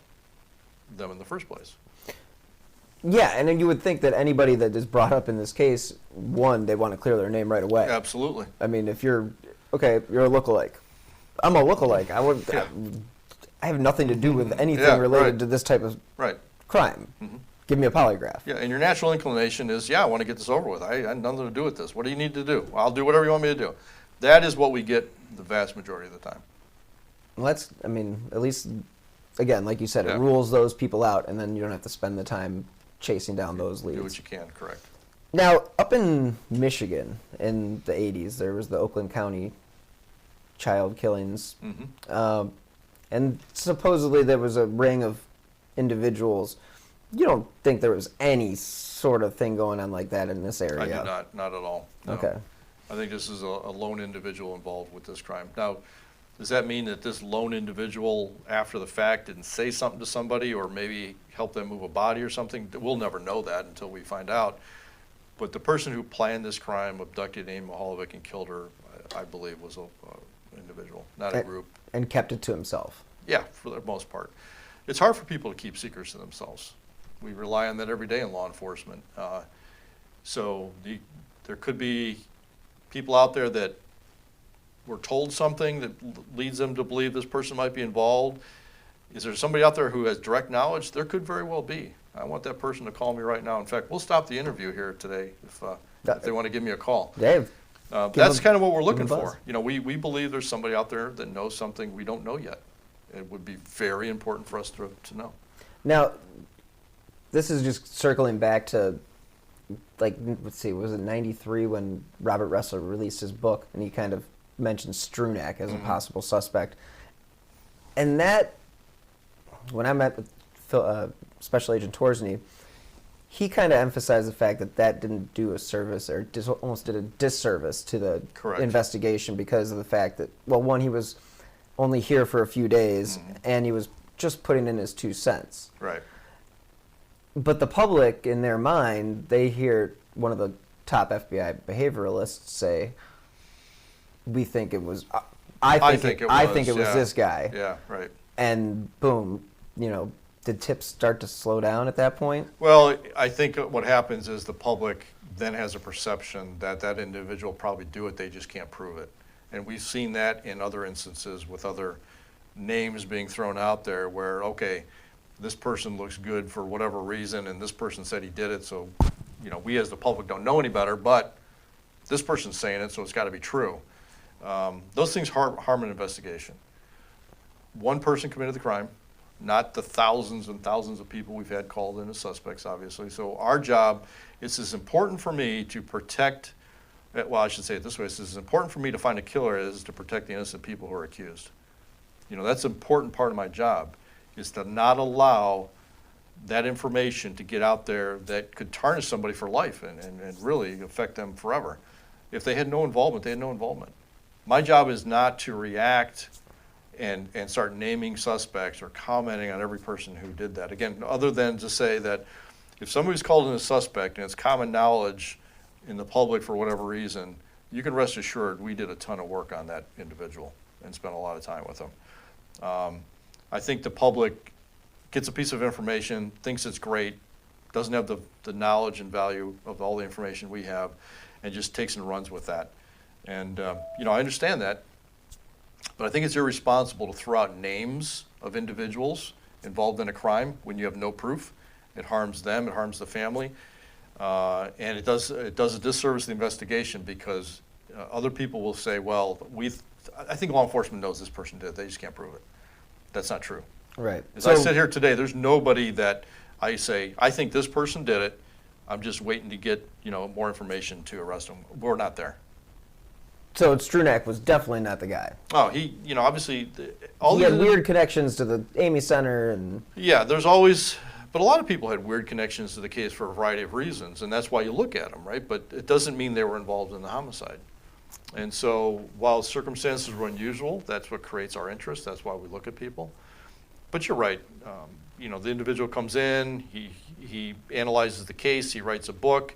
them in the first place. Yeah, and then you would think that anybody that is brought up in this case, one, they want to clear their name right away. Absolutely. I mean, if you're a lookalike. I'm a lookalike. I have nothing to do with anything related to this type of crime. Mm-hmm. Give me a polygraph. Yeah, and your natural inclination is, I want to get this over with. I had nothing to do with this. What do you need to do? Well, I'll do whatever you want me to do. That is what we get the vast majority of the time. Well, I mean, at least, again, like you said, Yeah. it rules those people out, and then you don't have to spend the time chasing down those leads. Do what you can, correct. Now, up in Michigan in the 80s, there was the Oakland County child killings. Mm-hmm. And supposedly there was a ring of individuals. You don't think there was any sort of thing going on like that in this area? I do not at all. No. Okay. I think this is a lone individual involved with this crime. Now, does that mean that this lone individual, after the fact, didn't say something to somebody or maybe help them move a body or something? We'll never know that until we find out. But the person who planned this crime, abducted Amy Mihaljevic and killed her, I believe was an individual, not a group. And kept it to himself. Yeah, for the most part. It's hard for people to keep secrets to themselves. We rely on that every day in law enforcement. There could be people out there that were told something that leads them to believe this person might be involved. Is there somebody out there who has direct knowledge? There could very well be. I want that person to call me right now. In fact, we'll stop the interview here today if they want to give me a call. Dave. That's kind of what we're looking for. You know, we believe there's somebody out there that knows something we don't know yet. It would be very important for us to know. Now, this is just circling back to, like, let's see, was it 93 when Robert Ressler released his book, and he kind of mentioned Strunak as a possible suspect. And that, when I met with Special Agent Torsney, he kind of emphasized the fact that didn't do a service, or almost did a disservice to the investigation because of the fact that, well, one, he was only here for a few days, and he was just putting in his 2 cents. Right. But the public, in their mind, they hear one of the top FBI behavioralists say, "We think it was. I think it was this guy." Yeah. Right. And boom, did tips start to slow down at that point? Well, I think what happens is the public then has a perception that that individual probably do it. They just can't prove it, and we've seen that in other instances with other names being thrown out there where, okay, this person looks good for whatever reason, and this person said he did it, so, we as the public don't know any better, but this person's saying it, so it's got to be true. Those things harm an investigation. One person committed the crime, not the thousands and thousands of people we've had called in as suspects, obviously. So our job, it's as important for me to protect, well, I should say it this way, it's as important for me to find a killer as to protect the innocent people who are accused. That's an important part of my job, is to not allow that information to get out there that could tarnish somebody for life and really affect them forever. If they had no involvement, they had no involvement. My job is not to react and start naming suspects or commenting on every person who did that. Again, other than to say that if somebody's called in a suspect and it's common knowledge in the public for whatever reason, you can rest assured we did a ton of work on that individual and spent a lot of time with them. I think the public gets a piece of information, thinks it's great, doesn't have the knowledge and value of all the information we have, and just takes and runs with that. And, I understand that, but I think it's irresponsible to throw out names of individuals involved in a crime when you have no proof. It harms them, it harms the family, and it does a disservice to the investigation because other people will say, well, I think law enforcement knows this person did it, they just can't prove it. That's not true. Right. As I sit here today, there's nobody that I say, I think this person did it, I'm just waiting to get, more information to arrest them. We're not there. So Strunak was definitely not the guy. Oh, he, obviously, he had weird connections to the Amy Center and. Yeah, there's always, but a lot of people had weird connections to the case for a variety of reasons, and that's why you look at them, right? But it doesn't mean they were involved in the homicide. And so, while circumstances were unusual, that's what creates our interest. That's why we look at people. But you're right. The individual comes in, he analyzes the case, he writes a book.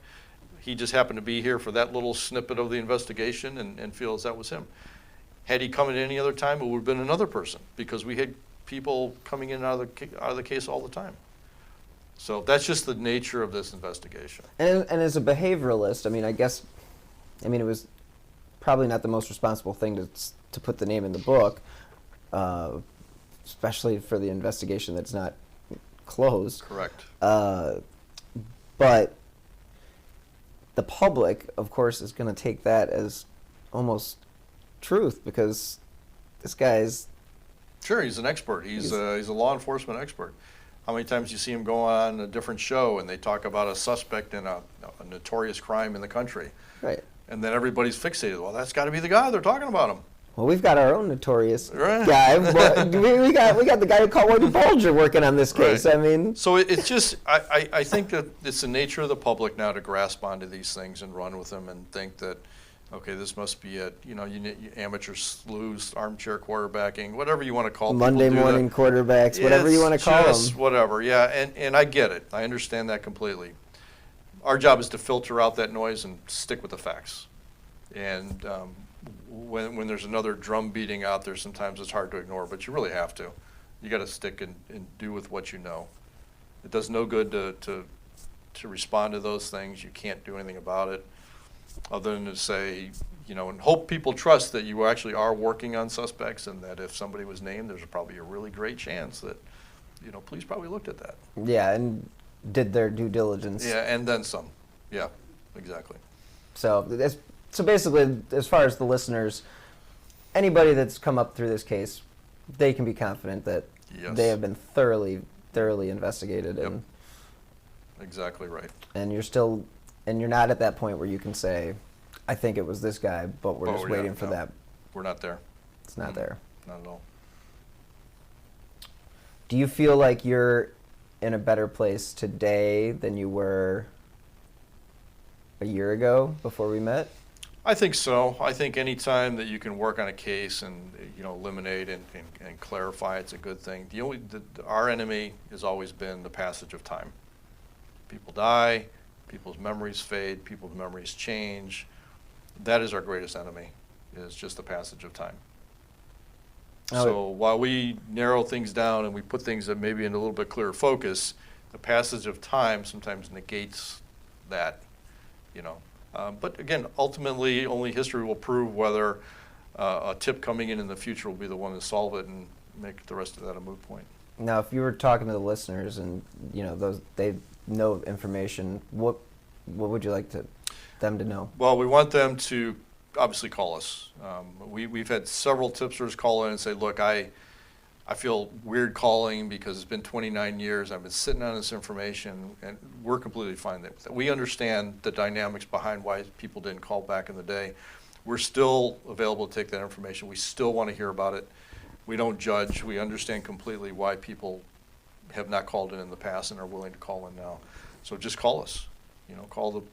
He just happened to be here for that little snippet of the investigation and feels that was him. Had he come at any other time, it would have been another person because we had people coming in and out of the case all the time. So that's just the nature of this investigation. And as a behavioralist, it was probably not the most responsible thing to put the name in the book, especially for the investigation that's not closed. Correct. But the public, of course, is going to take that as almost truth because this guy's Sure, he's an expert. He's a law enforcement expert. How many times you see him go on a different show and they talk about a suspect in a notorious crime in the country, Right. and then everybody's fixated. Well, that's got to be the guy. They're talking about him. Well, we've got our own notorious Right. guy. we got the guy who caught Whitey Bulger working on this case. Right. I mean, so it's just I think that it's the nature of the public now to grasp onto these things and run with them and think that, okay, this must be it. You amateur sleuths, armchair quarterbacking, whatever you want to call Monday people morning quarterbacks, whatever you want to call them. Whatever, yeah, and I get it. I understand that completely. Our job is to filter out that noise and stick with the facts. And when there's another drum beating out there, sometimes it's hard to ignore, but you really have to. You got to stick and do with what you know. It does no good to respond to those things. You can't do anything about it other than to say, and hope people trust that you actually are working on suspects, and that if somebody was named, there's probably a really great chance that, police probably looked at that. Yeah, and did their due diligence. Yeah, and then some. Yeah, exactly. So basically, as far as the listeners, anybody that's come up through this case, they can be confident that they have been thoroughly investigated. Yep. And exactly right. And you're not at that point where you can say, I think it was this guy, but we're just waiting for that. We're not there. It's not there. Not at all. Do you feel like you're in a better place today than you were a year ago before we met? I think so. I think any time that you can work on a case and eliminate and clarify, it's a good thing. Our enemy has always been the passage of time. People die, people's memories fade, people's memories change. That is our greatest enemy, is just the passage of time. So while we narrow things down and we put things that maybe in a little bit clearer focus, the passage of time sometimes negates that, But again, ultimately, only history will prove whether a tip coming in the future will be the one to solve it and make the rest of that a moot point. Now, if you were talking to the listeners and they know information, what would you like them to know? Well, we want them to obviously call us. We've had several tipsters call in and say, look, I feel weird calling because it's been 29 years. I've been sitting on this information, and we're completely fine with it. We understand the dynamics behind why people didn't call back in the day. We're still available to take that information. We still want to hear about it. We don't judge. We understand completely why people have not called in the past and are willing to call in now. So just call us. Call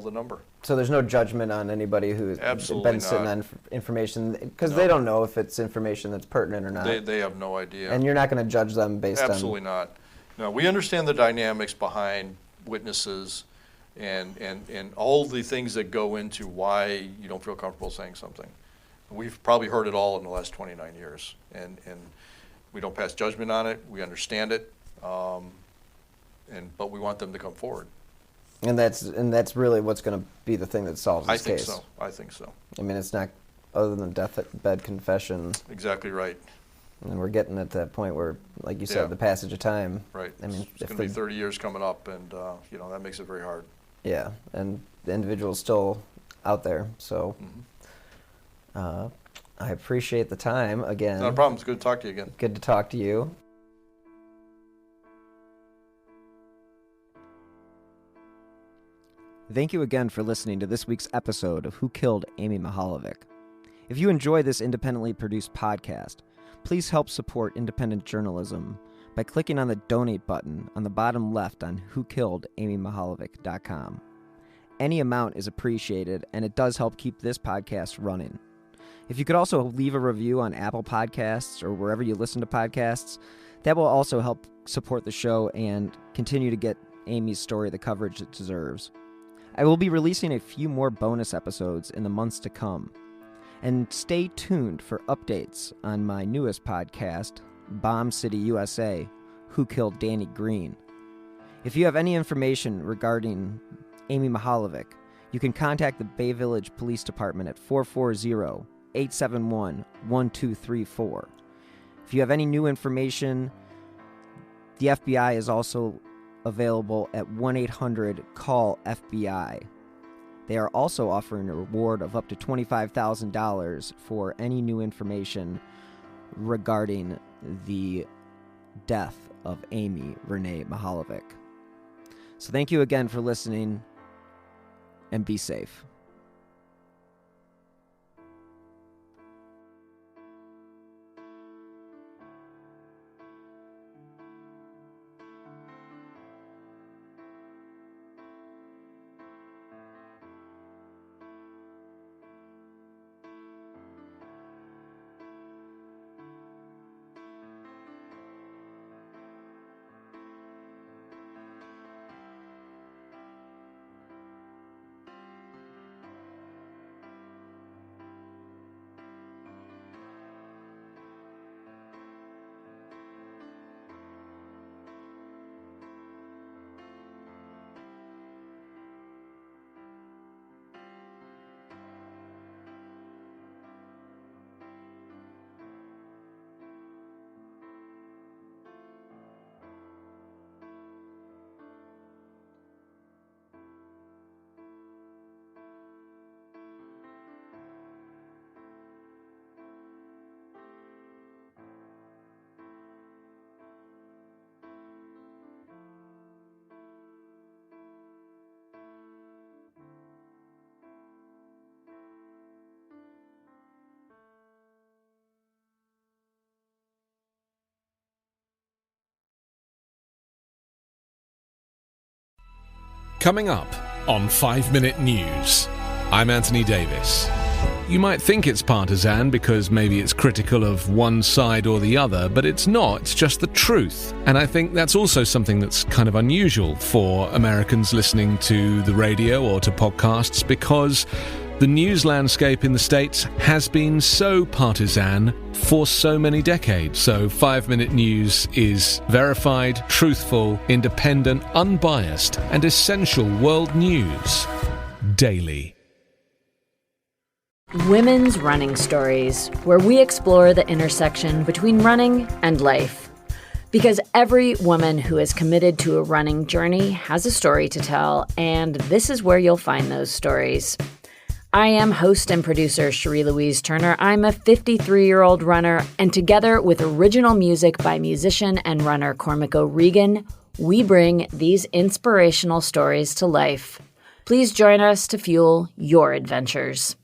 the number. So there's no judgment on anybody who's been sitting on information, because they don't know if it's information that's pertinent or not. They have no idea. And you're not going to judge them based on... Absolutely not. No, we understand the dynamics behind witnesses and all the things that go into why you don't feel comfortable saying something. We've probably heard it all in the last 29 years, and we don't pass judgment on it. We understand it, but we want them to come forward. And that's really what's going to be the thing that solves this case. I think so. I mean, it's not other than deathbed confession. Exactly right. And we're getting at that point where, like you said, the passage of time. Right. I mean, it's going to be 30 years coming up, and that makes it very hard. Yeah, and the individual's still out there. So I appreciate the time again. Not a problem. It's good to talk to you again. Good to talk to you. Thank you again for listening to this week's episode of Who Killed Amy Mihaljevic. If you enjoy this independently produced podcast, please help support independent journalism by clicking on the donate button on the bottom left on whokilledamymihaljevic.com. Any amount is appreciated, and it does help keep this podcast running. If you could also leave a review on Apple Podcasts or wherever you listen to podcasts, that will also help support the show and continue to get Amy's story the coverage it deserves. I will be releasing a few more bonus episodes in the months to come. And stay tuned for updates on my newest podcast, Bomb City, USA, Who Killed Danny Green. If you have any information regarding Amy Mihaljevic, you can contact the Bay Village Police Department at 440-871-1234. If you have any new information, the FBI is also available at 1-800-CALL-FBI. They are also offering a reward of up to $25,000 for any new information regarding the death of Amy Renee Mihaljevic. So thank you again for listening, and be safe. Coming up on 5 Minute News, I'm Anthony Davis. You might think it's partisan because maybe it's critical of one side or the other, but it's not. It's just the truth. And I think that's also something that's kind of unusual for Americans listening to the radio or to podcasts, because the news landscape in the States has been so partisan for so many decades. So 5 Minute News is verified, truthful, independent, unbiased, and essential world news daily. Women's Running Stories, where we explore the intersection between running and life. Because every woman who is committed to a running journey has a story to tell, and this is where you'll find those stories. I am host and producer Cherie Louise Turner. I'm a 53-year-old runner, and together with original music by musician and runner Cormac O'Regan, we bring these inspirational stories to life. Please join us to fuel your adventures.